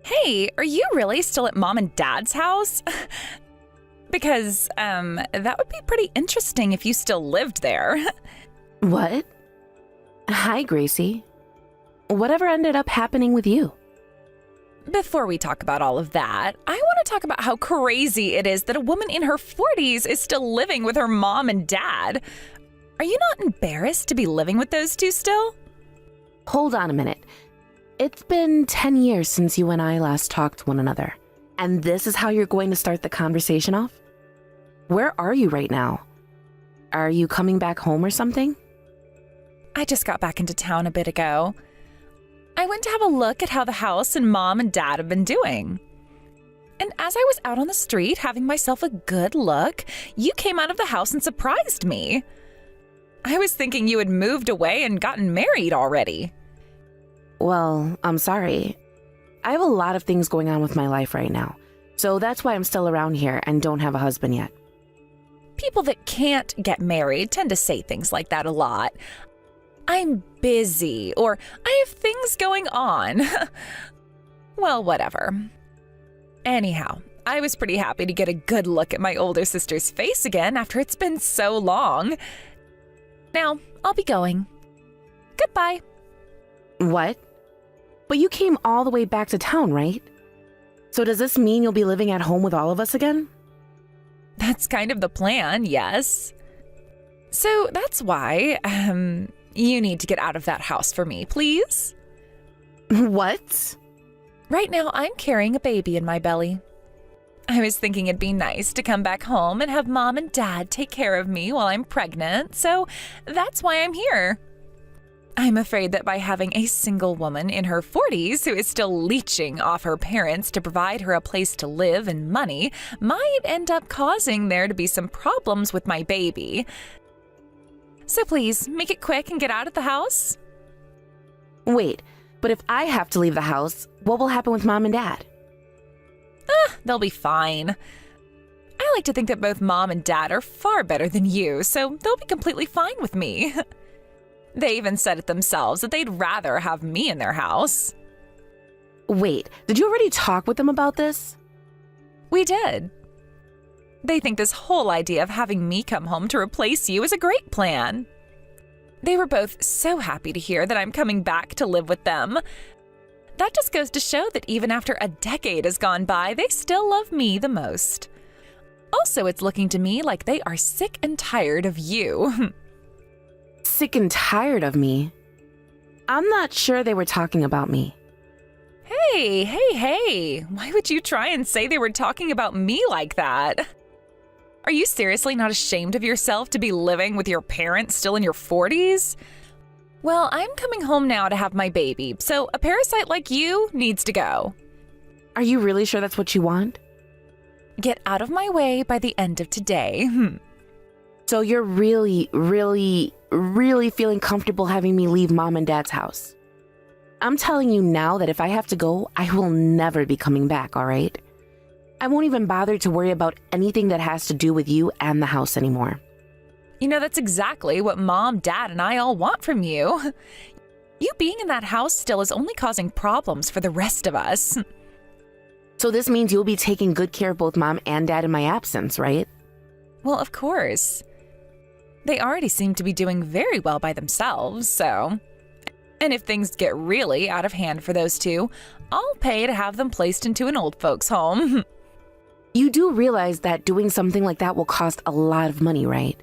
Hey, are you really still at Mom and Dad's house? Because, that would be pretty interesting if you still lived there. What? Hi, Gracie. Whatever ended up happening with you? Before we talk about all of that, I want to talk about how crazy it is that a woman in her 40s is still living with her mom and dad. Are you not embarrassed to be living with those two still? Hold on a minute. It's been 10 years since you and I last talked to one another. And this is how you're going to start the conversation off? Where are you right now? Are you coming back home or something? I just got back into town a bit ago. I went to have a look at how the house and Mom and Dad have been doing. And as I was out on the street having myself a good look, you came out of the house and surprised me. I was thinking you had moved away and gotten married already. Well, I'm sorry. I have a lot of things going on with my life right now, so that's why I'm still around here and don't have a husband yet. People that can't get married tend to say things like that a lot. I'm busy, or I have things going on. Well, whatever. Anyhow, I was pretty happy to get a good look at my older sister's face again after it's been so long. Now, I'll be going. Goodbye. What? But you came all the way back to town, right? So does this mean you'll be living at home with all of us again? That's kind of the plan, yes. So that's why, you need to get out of that house for me, please. What? Right now, I'm carrying a baby in my belly. I was thinking it'd be nice to come back home and have Mom and Dad take care of me while I'm pregnant, so that's why I'm here. I'm afraid that by having a single woman in her 40s who is still leeching off her parents to provide her a place to live and money might end up causing there to be some problems with my baby. So please, make it quick and get out of the house. Wait, but if I have to leave the house, what will happen with Mom and Dad? They'll be fine. I like to think that both Mom and Dad are far better than you, so they'll be completely fine with me. They even said it themselves that they'd rather have me in their house. Wait, did you already talk with them about this? We did. They think this whole idea of having me come home to replace you is a great plan. They were both so happy to hear that I'm coming back to live with them. That just goes to show that even after a decade has gone by, they still love me the most. Also, it's looking to me like they are sick and tired of you. Sick and tired of me? I'm not sure they were talking about me. Hey. Why would you try and say they were talking about me like that? Are you seriously not ashamed of yourself to be living with your parents still in your 40s? Well, I'm coming home now to have my baby, so a parasite like you needs to go. Are you really sure that's what you want? Get out of my way by the end of today. So you're really feeling comfortable having me leave Mom and Dad's house? I'm telling you now that if I have to go, I will never be coming back, all right? I won't even bother to worry about anything that has to do with you and the house anymore. You know, that's exactly what Mom, Dad, and I all want from you. You being in that house still is only causing problems for the rest of us. So this means you'll be taking good care of both Mom and Dad in my absence, right? Well, of course. They already seem to be doing very well by themselves, so... And if things get really out of hand for those two, I'll pay to have them placed into an old folks' home. You do realize that doing something like that will cost a lot of money, right?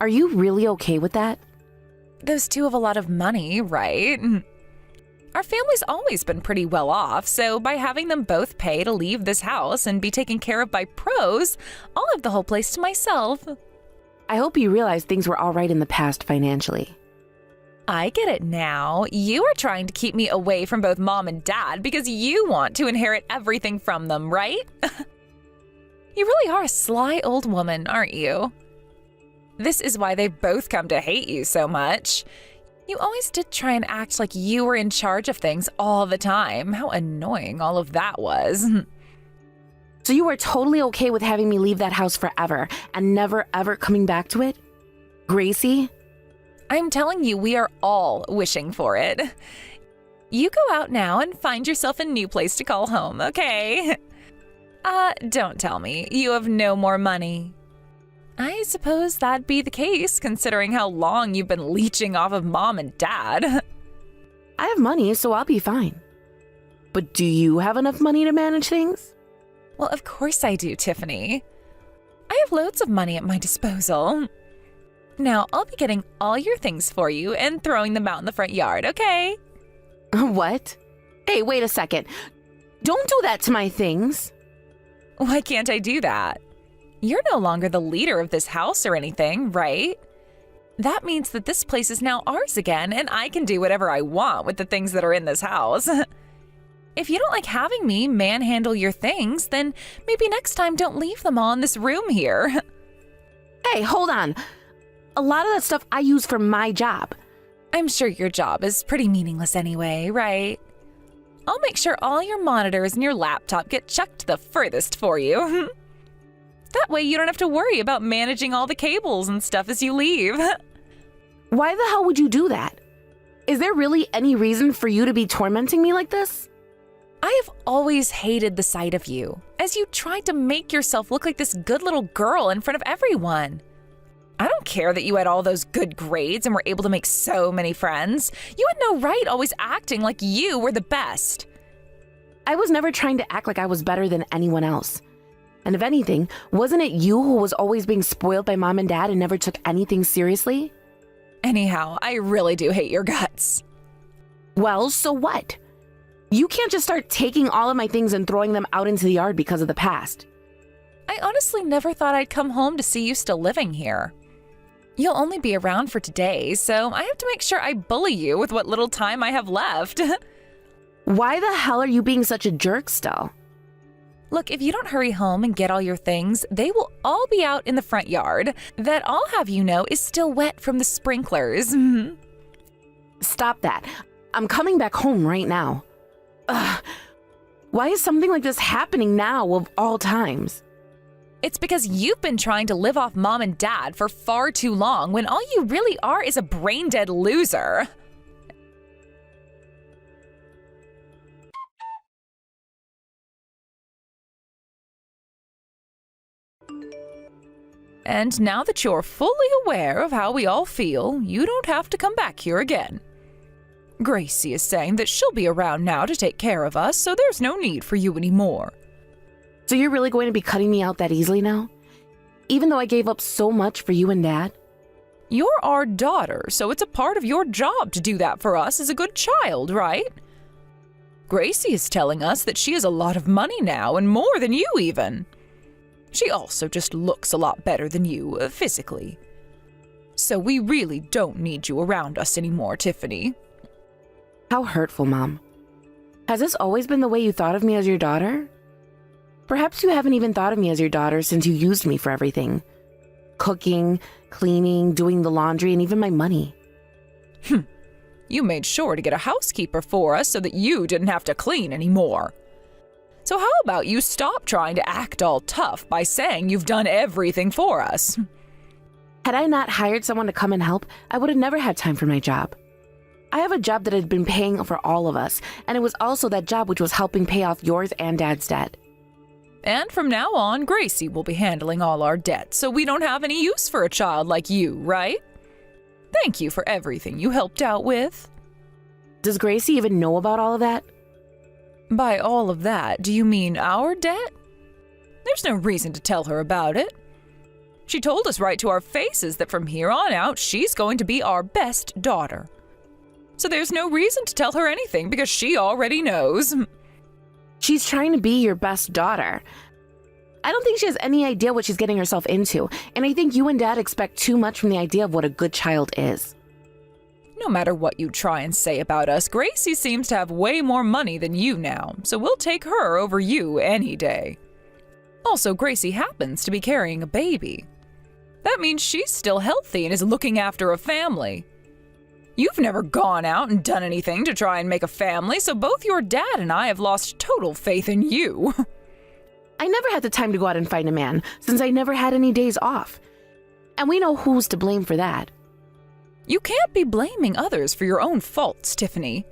Are you really okay with that? Those two have a lot of money, right? Our family's always been pretty well off, so by having them both pay to leave this house and be taken care of by pros, I'll have the whole place to myself. I hope you realize things were all right in the past financially. I get it now. You are trying to keep me away from both Mom and Dad because you want to inherit everything from them, right? You really are a sly old woman, aren't you? This is why they've both come to hate you so much. You always did try and act like you were in charge of things all the time. How annoying all of that was. So you are totally okay with having me leave that house forever and never ever coming back to it? Gracie? I'm telling you, we are all wishing for it. you go out now and find yourself a new place to call home, okay? Don't tell me. You have no more money. I suppose that'd be the case, considering how long you've been leeching off of Mom and Dad. I have money, so I'll be fine. But do you have enough money to manage things? Well, of course I do, Tiffany. I have loads of money at my disposal. Now, I'll be getting all your things for you and throwing them out in the front yard, okay? What? Hey, wait a second. Don't do that to my things. Why can't I do that? You're no longer the leader of this house or anything, right? That means that this place is now ours again, and I can do whatever I want with the things that are in this house. If you don't like having me manhandle your things, then maybe next time don't leave them all in this room here. Hey, hold on. A lot of that stuff I use for my job. I'm sure your job is pretty meaningless anyway, right? I'll make sure all your monitors and your laptop get chucked the furthest for you. That way you don't have to worry about managing all the cables and stuff as you leave. Why the hell would you do that? Is there really any reason for you to be tormenting me like this? I have always hated the sight of you, as you tried to make yourself look like this good little girl in front of everyone. I don't care that you had all those good grades and were able to make so many friends. You had no right always acting like you were the best. I was never trying to act like I was better than anyone else. And if anything, wasn't it you who was always being spoiled by Mom and Dad and never took anything seriously? Anyhow, I really do hate your guts. Well, so what? You can't just start taking all of my things and throwing them out into the yard because of the past. I honestly never thought I'd come home to see you still living here. You'll only be around for today, so I have to make sure I bully you with what little time I have left. Why the hell are you being such a jerk still? Look, if you don't hurry home and get all your things, they will all be out in the front yard. That I'll have you know is still wet from the sprinklers. Stop that. I'm coming back home right now. Ugh. Why is something like this happening now of all times? It's because you've been trying to live off Mom and Dad for far too long when all you really are is a brain-dead loser. And now that you're fully aware of how we all feel, you don't have to come back here again. Gracie is saying that she'll be around now to take care of us, so there's no need for you anymore. So you're really going to be cutting me out that easily now? Even though I gave up so much for you and Dad? You're our daughter, so it's a part of your job to do that for us as a good child, right? Gracie is telling us that she has a lot of money now, and more than you even. She also just looks a lot better than you, physically. So we really don't need you around us anymore, Tiffany. How hurtful, Mom. Has this always been the way you thought of me as your daughter? Perhaps you haven't even thought of me as your daughter since you used me for everything. Cooking, cleaning, doing the laundry, and even my money. You made sure to get a housekeeper for us so that you didn't have to clean anymore. So how about you stop trying to act all tough by saying you've done everything for us? Had I not hired someone to come and help, I would have never had time for my job. I have a job that had been paying for all of us, and it was also that job which was helping pay off yours and Dad's debt. And from now on, Gracie will be handling all our debts, so we don't have any use for a child like you, right? Thank you for everything you helped out with. Does Gracie even know about all of that? By all of that, do you mean our debt? There's no reason to tell her about it. She told us right to our faces that from here on out, she's going to be our best daughter. So there's no reason to tell her anything because she already knows. She's trying to be your best daughter. I don't think she has any idea what she's getting herself into, and I think you and Dad expect too much from the idea of what a good child is. No matter what you try and say about us, Gracie seems to have way more money than you now, so we'll take her over you any day. Also, Gracie happens to be carrying a baby. That means she's still healthy and is looking after a family. You've never gone out and done anything to try and make a family, so both your dad and I have lost total faith in you. I never had the time to go out and find a man, since I never had any days off. And we know who's to blame for that. You can't be blaming others for your own faults, Tiffany.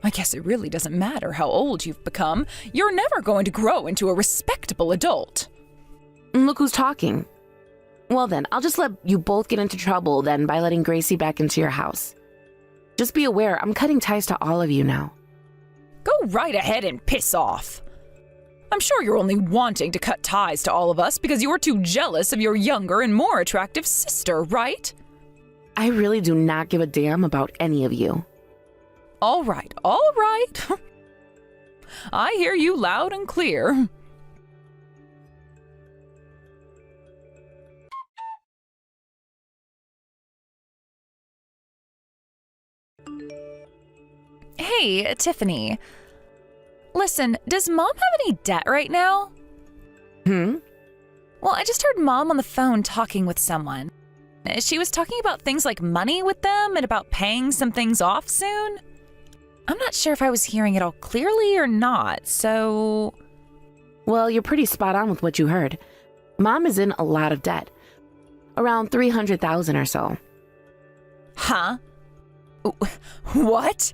I guess it really doesn't matter how old you've become. You're never going to grow into a respectable adult. And look who's talking. Well then, I'll just let you both get into trouble then by letting Gracie back into your house. Just be aware, I'm cutting ties to all of you now. Go right ahead and piss off. I'm sure you're only wanting to cut ties to all of us because you're too jealous of your younger and more attractive sister, right? I really do not give a damn about any of you. All right, all right. I hear you loud and clear. Hey, Tiffany. Listen, does Mom have any debt right now? Hmm? Well, I just heard Mom on the phone talking with someone. She was talking about things like money with them and about paying some things off soon. I'm not sure if I was hearing it all clearly or not, so... Well, you're pretty spot on with what you heard. Mom is in a lot of debt. Around $300,000 or so. Huh? What?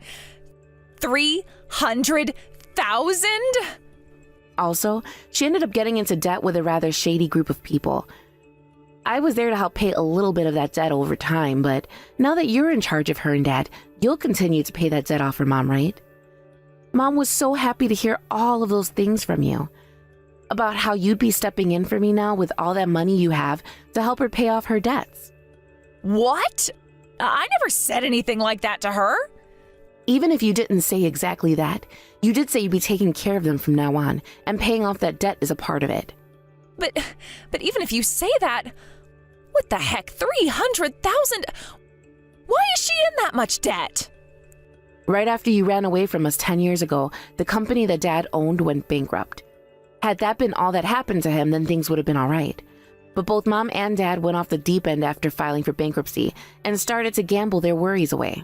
300,000? Also, she ended up getting into debt with a rather shady group of people. I was there to help pay a little bit of that debt over time, but now that you're in charge of her and Dad, you'll continue to pay that debt off for Mom, right? Mom was so happy to hear all of those things from you. About how you'd be stepping in for me now with all that money you have to help her pay off her debts. What? I never said anything like that to her. Even if you didn't say exactly that, you did say you'd be taking care of them from now on, and paying off that debt is a part of it. But even if you say that, what the heck, 300,000? Why is she in that much debt? Right after you ran away from us 10 years ago, the company that Dad owned went bankrupt. Had that been all that happened to him, then things would have been all right. But both Mom and Dad went off the deep end after filing for bankruptcy and started to gamble their worries away.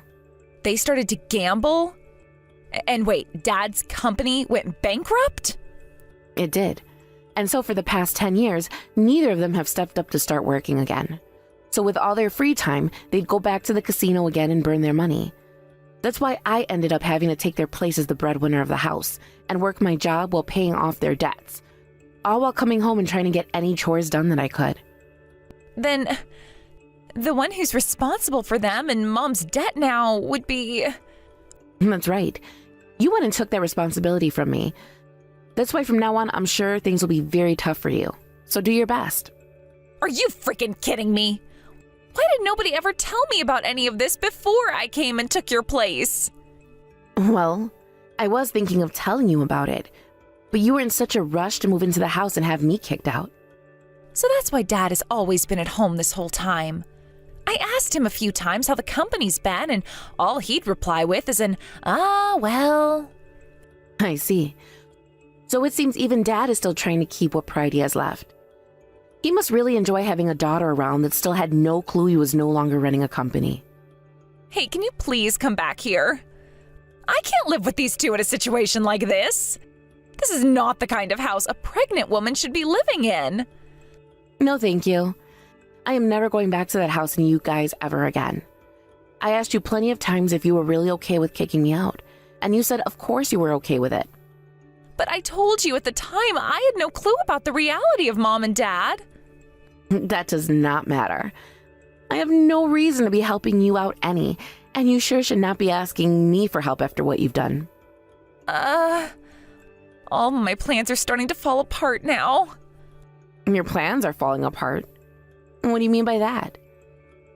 They started to gamble? And wait, Dad's company went bankrupt? It did. And so for the past 10 years, neither of them have stepped up to start working again. So with all their free time, they'd go back to the casino again and burn their money. That's why I ended up having to take their place as the breadwinner of the house and work my job while paying off their debts. All while coming home and trying to get any chores done that I could. Then the one who's responsible for them and Mom's debt now would be... That's right. You went and took that responsibility from me. That's why from now on, I'm sure things will be very tough for you. So do your best. Are you freaking kidding me? Why did nobody ever tell me about any of this before I came and took your place? Well, I was thinking of telling you about it, but you were in such a rush to move into the house and have me kicked out. So that's why Dad has always been at home this whole time. I asked him a few times how the company's been, and all he'd reply with is well. I see. So it seems even Dad is still trying to keep what pride he has left. He must really enjoy having a daughter around that still had no clue he was no longer running a company. Hey, can you please come back here? I can't live with these two in a situation like this. This is not the kind of house a pregnant woman should be living in. No, thank you. I am never going back to that house and you guys ever again. I asked you plenty of times if you were really okay with kicking me out, and you said of course you were okay with it. But I told you at the time I had no clue about the reality of Mom and Dad. That does not matter. I have no reason to be helping you out any, and you sure should not be asking me for help after what you've done. All my plans are starting to fall apart now. Your plans are falling apart. What do you mean by that?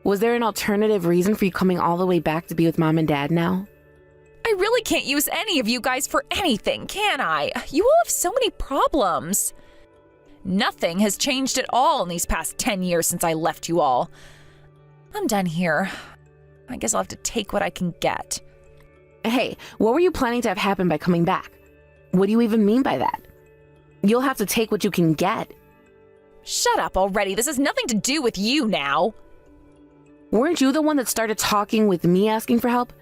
Was there an alternative reason for you coming all the way back to be with Mom and Dad now? I really can't use any of you guys for anything, can I? You all have so many problems. Nothing has changed at all in these past 10 years since I left you all. I'm done here. I guess I'll have to take what I can get. Hey, what were you planning to have happen by coming back? What do you even mean by that? You'll have to take what you can get. Shut up already. This has nothing to do with you now. Weren't you the one that started talking with me asking for help?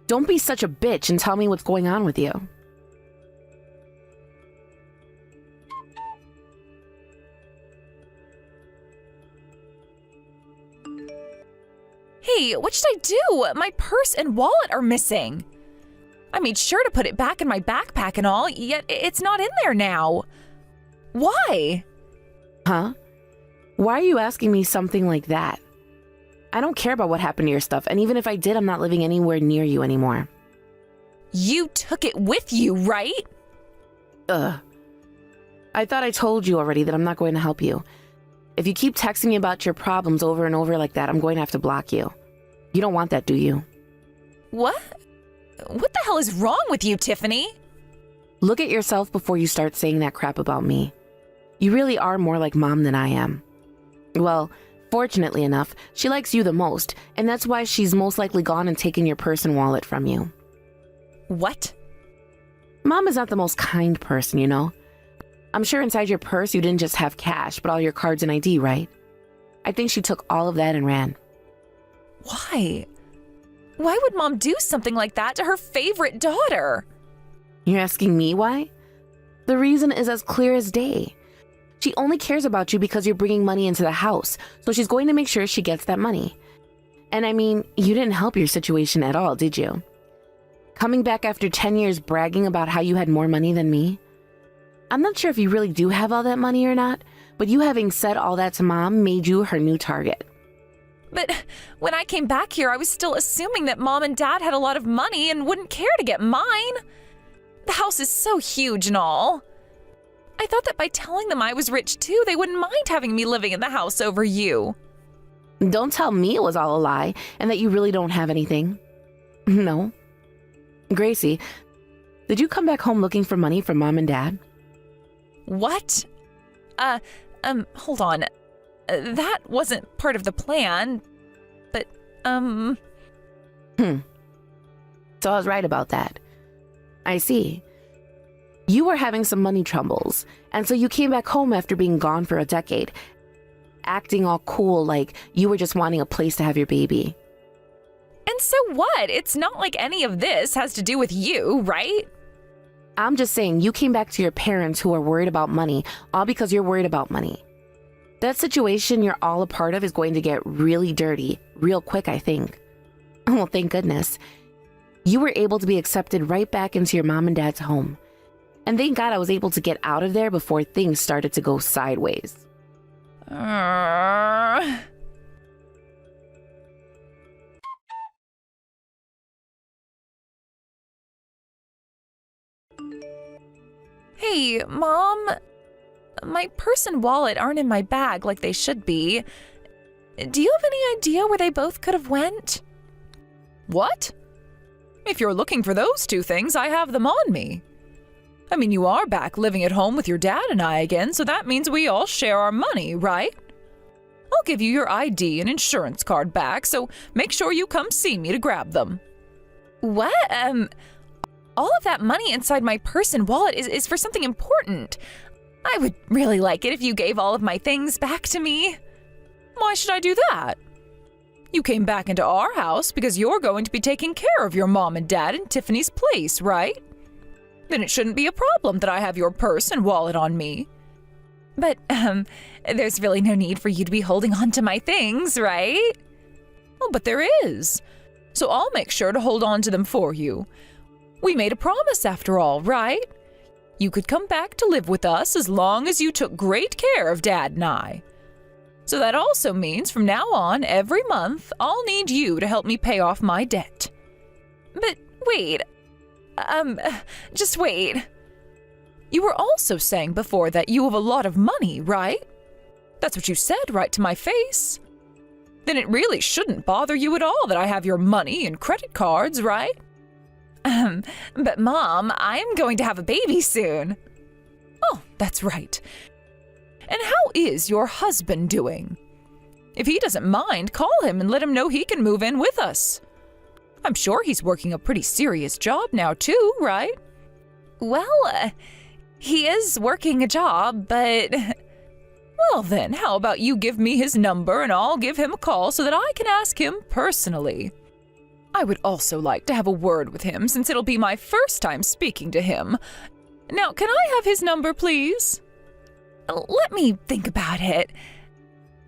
Don't be such a bitch and tell me what's going on with you. Hey, what should I do? My purse and wallet are missing. I made sure to put it back in my backpack and all, yet it's not in there now. Why? Huh? Why are you asking me something like that? I don't care about what happened to your stuff, and even if I did, I'm not living anywhere near you anymore. You took it with you, right? Ugh. I thought I told you already that I'm not going to help you. If you keep texting me about your problems over and over like that, I'm going to have to block you. You don't want that, do you? What? What the hell is wrong with you, Tiffany? Look at yourself before you start saying that crap about me. You really are more like Mom than I am. Well, fortunately enough, she likes you the most, and that's why she's most likely gone and taken your purse and wallet from you. What? Mom is not the most kind person, you know? I'm sure inside your purse you didn't just have cash, but all your cards and ID, right? I think she took all of that and ran. Why? Why would Mom do something like that to her favorite daughter? You're asking me why? The reason is as clear as day. She only cares about you because you're bringing money into the house, so she's going to make sure she gets that money. And I mean, you didn't help your situation at all, did you? Coming back after 10 years bragging about how you had more money than me? I'm not sure if you really do have all that money or not, but you having said all that to Mom made you her new target. But when I came back here, I was still assuming that Mom and Dad had a lot of money and wouldn't care to get mine. The house is so huge and all. I thought that by telling them I was rich too, they wouldn't mind having me living in the house over you. Don't tell me it was all a lie and that you really don't have anything. No. Gracie, did you come back home looking for money from Mom and Dad? What? Hold on. That wasn't part of the plan, but, So I was right about that. I see. You were having some money troubles, and so you came back home after being gone for a decade, acting all cool like you were just wanting a place to have your baby. And so what? It's not like any of this has to do with you, right? I'm just saying you came back to your parents who are worried about money, all because you're worried about money. That situation you're all a part of is going to get really dirty, real quick, I think. Oh, thank goodness. You were able to be accepted right back into your Mom and Dad's home. And thank God I was able to get out of there before things started to go sideways. Hey, Mom. My purse and wallet aren't in my bag like they should be. Do you have any idea where they both could have went? What? If you're looking for those two things, I have them on me. I mean, you are back living at home with your dad and I again, so that means we all share our money, right? I'll give you your ID and insurance card back, so make sure you come see me to grab them. What? All of that money inside my purse and wallet is for something important. I would really like it if you gave all of my things back to me. Why should I do that? You came back into our house because you're going to be taking care of your mom and dad in Tiffany's place, right? Then it shouldn't be a problem that I have your purse and wallet on me. But, there's really no need for you to be holding on to my things, right? Oh, but there is. So I'll make sure to hold on to them for you. We made a promise after all, right? You could come back to live with us as long as you took great care of Dad and I. So that also means from now on, every month, I'll need you to help me pay off my debt. But wait, just wait. You were also saying before that you have a lot of money, right? That's what you said right to my face. Then it really shouldn't bother you at all that I have your money and credit cards, right? But Mom, I'm going to have a baby soon. Oh, that's right. And how is your husband doing? If he doesn't mind, call him and let him know he can move in with us. I'm sure he's working a pretty serious job now too, right? Well, he is working a job, but... Well then, how about you give me his number and I'll give him a call so that I can ask him personally. I would also like to have a word with him since it'll be my first time speaking to him. Now, can I have his number, please? Let me think about it.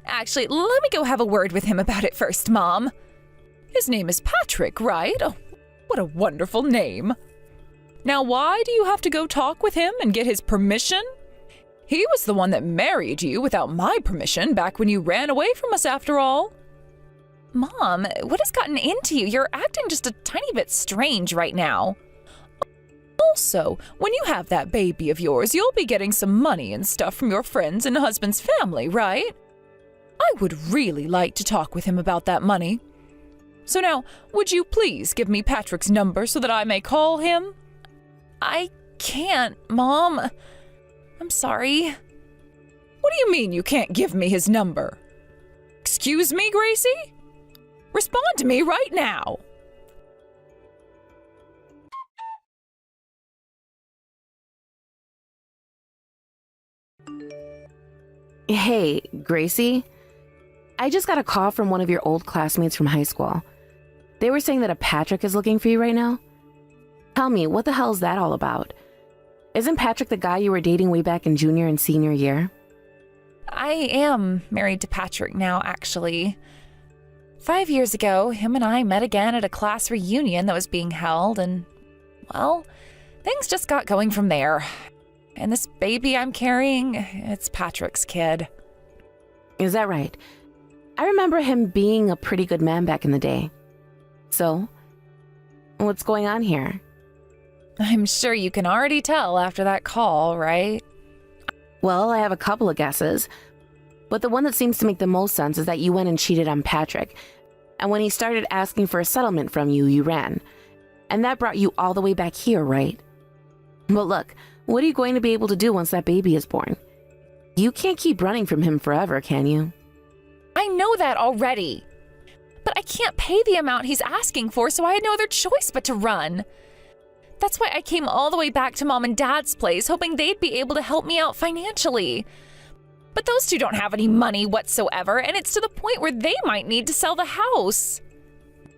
Actually, let me go have a word with him about it first, Mom. His name is Patrick, right? Oh, what a wonderful name. Now why do you have to go talk with him and get his permission? He was the one that married you without my permission back when you ran away from us after all. Mom, what has gotten into you? You're acting just a tiny bit strange right now. Also, when you have that baby of yours, you'll be getting some money and stuff from your friends and husband's family, right? I would really like to talk with him about that money. So now, would you please give me Patrick's number so that I may call him? I can't, Mom. I'm sorry. What do you mean you can't give me his number? Excuse me, Gracie? Respond to me right now. Hey, Gracie? I just got a call from one of your old classmates from high school. They were saying that a Patrick is looking for you right now. Tell me, what the hell is that all about? Isn't Patrick the guy you were dating way back in junior and senior year? I am married to Patrick now, actually. 5 years ago, him and I met again at a class reunion that was being held, and, well, things just got going from there. And this baby I'm carrying, it's Patrick's kid. Is that right? I remember him being a pretty good man back in the day. So, what's going on here? I'm sure you can already tell after that call, right? Well, I have a couple of guesses, but the one that seems to make the most sense is that you went and cheated on Patrick, and when he started asking for a settlement from you, you ran. And that brought you all the way back here, right? But look, what are you going to be able to do once that baby is born? You can't keep running from him forever, can you? I know that already. But I can't pay the amount he's asking for, so I had no other choice but to run. That's why I came all the way back to Mom and Dad's place, hoping they'd be able to help me out financially. But those two don't have any money whatsoever, and it's to the point where they might need to sell the house.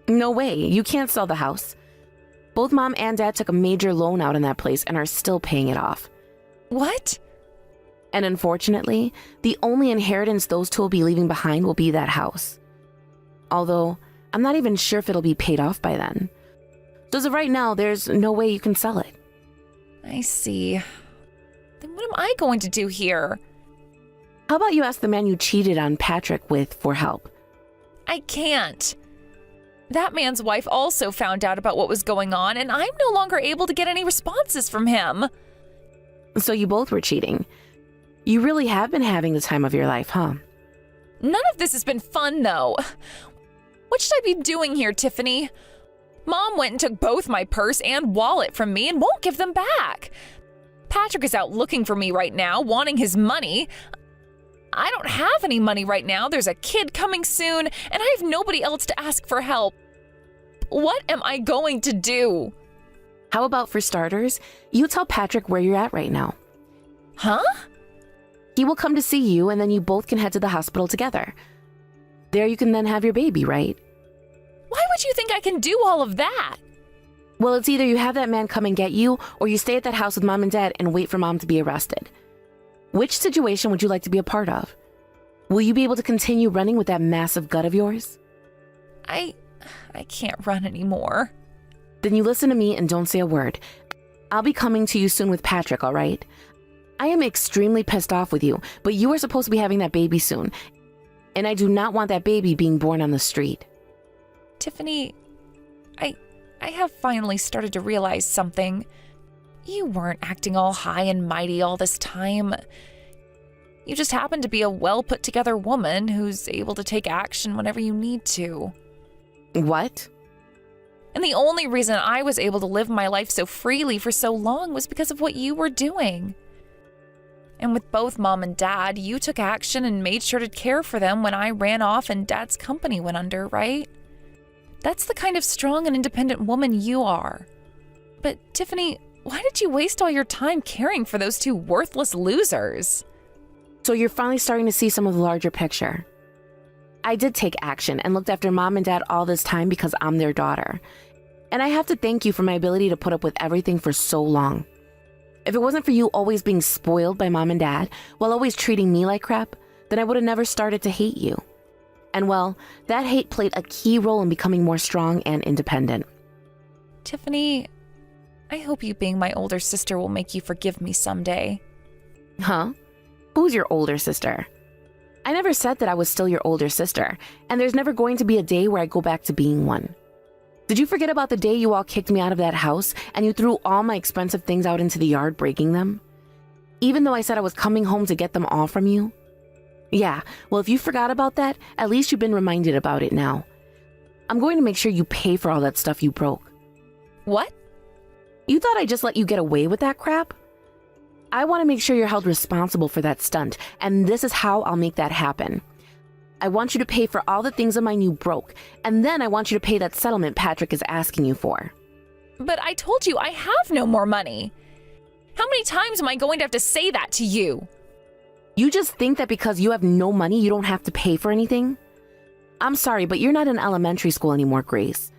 No way, you can't sell the house. Both Mom and Dad took a major loan out on that place and are still paying it off. What? And unfortunately, the only inheritance those two will be leaving behind will be that house. Although, I'm not even sure if it'll be paid off by then. So as of right now, there's no way you can sell it. I see. Then what am I going to do here? How about you ask the man you cheated on Patrick with for help? I can't. That man's wife also found out about what was going on, and I'm no longer able to get any responses from him. So you both were cheating. You really have been having the time of your life, huh? None of this has been fun, though. What should I be doing here, Tiffany? Mom went and took both my purse and wallet from me and won't give them back. Patrick is out looking for me right now, wanting his money. I don't have any money right now. There's a kid coming soon, and I have nobody else to ask for help. What am I going to do? How about, for starters, you tell Patrick where you're at right now. Huh? He will come to see you, and then you both can head to the hospital together. There you can then have your baby, right? Why would you think I can do all of that? Well, it's either you have that man come and get you, or you stay at that house with Mom and Dad and wait for Mom to be arrested. Which situation would you like to be a part of? Will you be able to continue running with that massive gut of yours? I can't run anymore. Then you listen to me and don't say a word. I'll be coming to you soon with Patrick, all right? I am extremely pissed off with you, but you are supposed to be having that baby soon, and I do not want that baby being born on the street. Tiffany, I have finally started to realize something. You weren't acting all high and mighty all this time. You just happen to be a well-put-together woman who's able to take action whenever you need to. What? And the only reason I was able to live my life so freely for so long was because of what you were doing. And with both Mom and Dad, you took action and made sure to care for them when I ran off and Dad's company went under, right? That's the kind of strong and independent woman you are. But Tiffany, why did you waste all your time caring for those two worthless losers? So you're finally starting to see some of the larger picture. I did take action and looked after Mom and Dad all this time because I'm their daughter. And I have to thank you for my ability to put up with everything for so long. If it wasn't for you always being spoiled by Mom and Dad while always treating me like crap, then I would have never started to hate you. And well, that hate played a key role in becoming more strong and independent. Tiffany, I hope you being my older sister will make you forgive me someday. Huh? Who's your older sister? I never said that I was still your older sister, and there's never going to be a day where I go back to being one. Did you forget about the day you all kicked me out of that house and you threw all my expensive things out into the yard, breaking them? Even though I said I was coming home to get them all from you? Yeah, well, if you forgot about that, at least you've been reminded about it now. I'm going to make sure you pay for all that stuff you broke. What? You thought I'd just let you get away with that crap? I want to make sure you're held responsible for that stunt, and this is how I'll make that happen. I want you to pay for all the things of mine you broke, and then I want you to pay that settlement Patrick is asking you for. But I told you I have no more money. How many times am I going to have to say that to you? You just think that because you have no money, you don't have to pay for anything? I'm sorry, but you're not in elementary school anymore, Grace.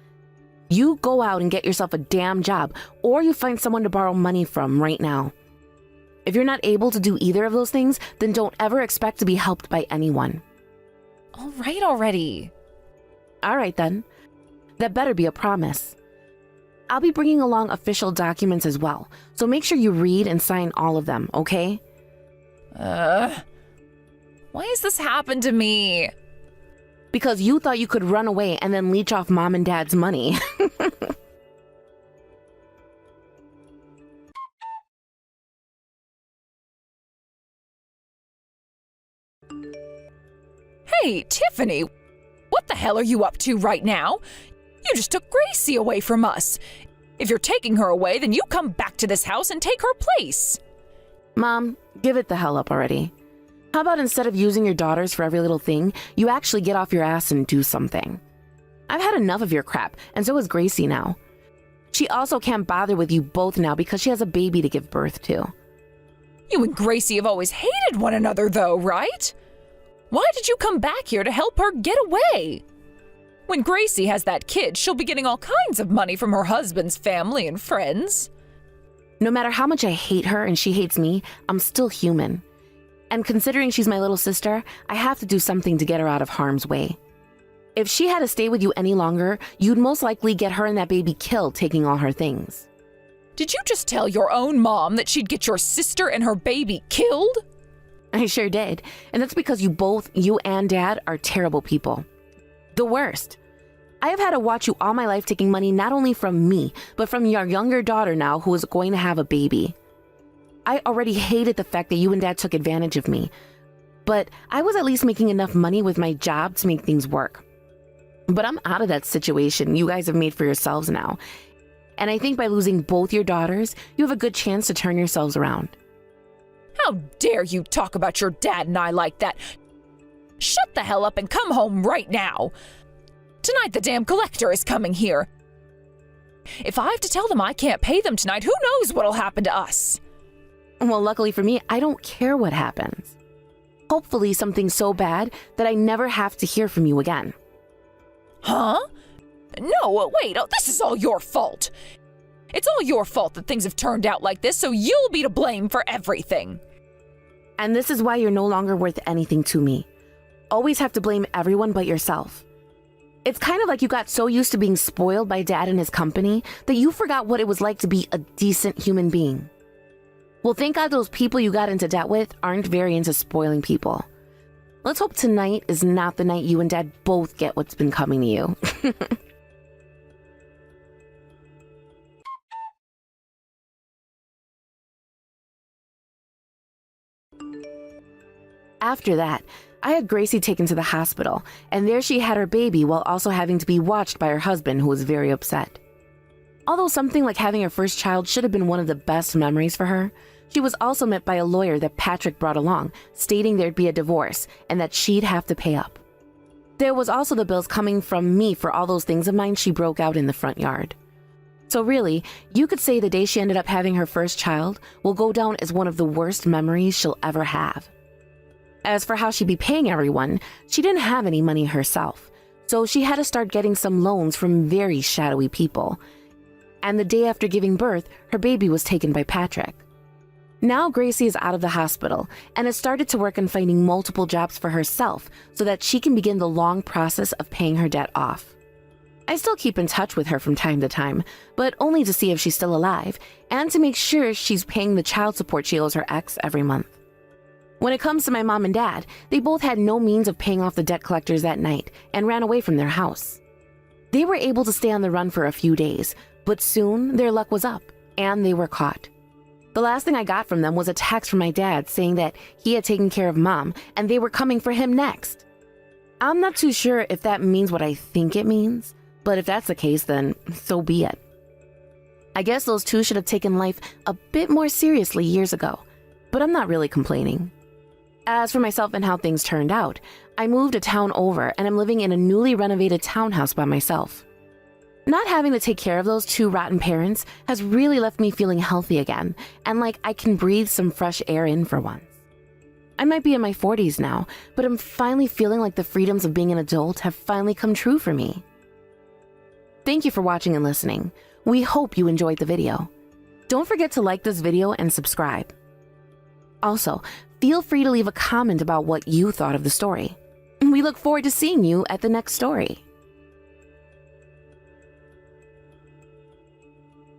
You go out and get yourself a damn job, or you find someone to borrow money from right now. If you're not able to do either of those things, then don't ever expect to be helped by anyone. All right already. All right, then. That better be a promise. I'll be bringing along official documents as well, so make sure you read and sign all of them, okay? Why has this happened to me? Because you thought you could run away and then leech off Mom and Dad's money. Hey, Tiffany, what the hell are you up to right now? You just took Gracie away from us. If you're taking her away, then you come back to this house and take her place. Mom, give it the hell up already. How about instead of using your daughters for every little thing, you actually get off your ass and do something? I've had enough of your crap, and so has Gracie now. She also can't bother with you both now because she has a baby to give birth to. You and Gracie have always hated one another, though, right? Why did you come back here to help her get away? When Gracie has that kid, she'll be getting all kinds of money from her husband's family and friends. No matter how much I hate her and she hates me, I'm still human. And considering she's my little sister, I have to do something to get her out of harm's way. If she had to stay with you any longer, you'd most likely get her and that baby killed taking all her things. Did you just tell your own mom that she'd get your sister and her baby killed? I sure did. And that's because you and Dad are terrible people. The worst. I have had to watch you all my life taking money not only from me, but from your younger daughter now who is going to have a baby. I already hated the fact that you and Dad took advantage of me, but I was at least making enough money with my job to make things work. But I'm out of that situation you guys have made for yourselves now, and I think by losing both your daughters, you have a good chance to turn yourselves around. How dare you talk about your dad and I like that? Shut the hell up and come home right now. Tonight the damn collector is coming here. If I have to tell them I can't pay them tonight, who knows what'll happen to us? Well, luckily for me, I don't care what happens. Hopefully something so bad that I never have to hear from you again. Huh? No, wait, this is all your fault. It's all your fault that things have turned out like this, so you'll be to blame for everything. And this is why you're no longer worth anything to me. Always have to blame everyone but yourself. It's kind of like you got so used to being spoiled by Dad and his company that you forgot what it was like to be a decent human being. Well, thank God those people you got into debt with aren't very into spoiling people. Let's hope tonight is not the night you and Dad both get what's been coming to you. After that, I had Gracie taken to the hospital, and there she had her baby while also having to be watched by her husband, who was very upset. Although something like having her first child should have been one of the best memories for her, she was also met by a lawyer that Patrick brought along, stating there'd be a divorce and that she'd have to pay up. There was also the bills coming from me for all those things of mine she broke out in the front yard. So really, you could say the day she ended up having her first child will go down as one of the worst memories she'll ever have. As for how she'd be paying everyone, she didn't have any money herself, so she had to start getting some loans from very shadowy people. And the day after giving birth, her baby was taken by Patrick. Now Gracie is out of the hospital and has started to work on finding multiple jobs for herself so that she can begin the long process of paying her debt off. I still keep in touch with her from time to time, but only to see if she's still alive and to make sure she's paying the child support she owes her ex every month. When it comes to my mom and dad, they both had no means of paying off the debt collectors that night and ran away from their house. They were able to stay on the run for a few days, but soon their luck was up and they were caught. The last thing I got from them was a text from my dad saying that he had taken care of mom and they were coming for him next. I'm not too sure if that means what I think it means, but if that's the case, then so be it. I guess those two should have taken life a bit more seriously years ago, but I'm not really complaining. As for myself and how things turned out, I moved a town over and I'm living in a newly renovated townhouse by myself. Not having to take care of those two rotten parents has really left me feeling healthy again and like I can breathe some fresh air in for once. I might be in my 40s now, but I'm finally feeling like the freedoms of being an adult have finally come true for me. Thank you for watching and listening. We hope you enjoyed the video. Don't forget to like this video and subscribe. Also, feel free to leave a comment about what you thought of the story. We look forward to seeing you at the next story.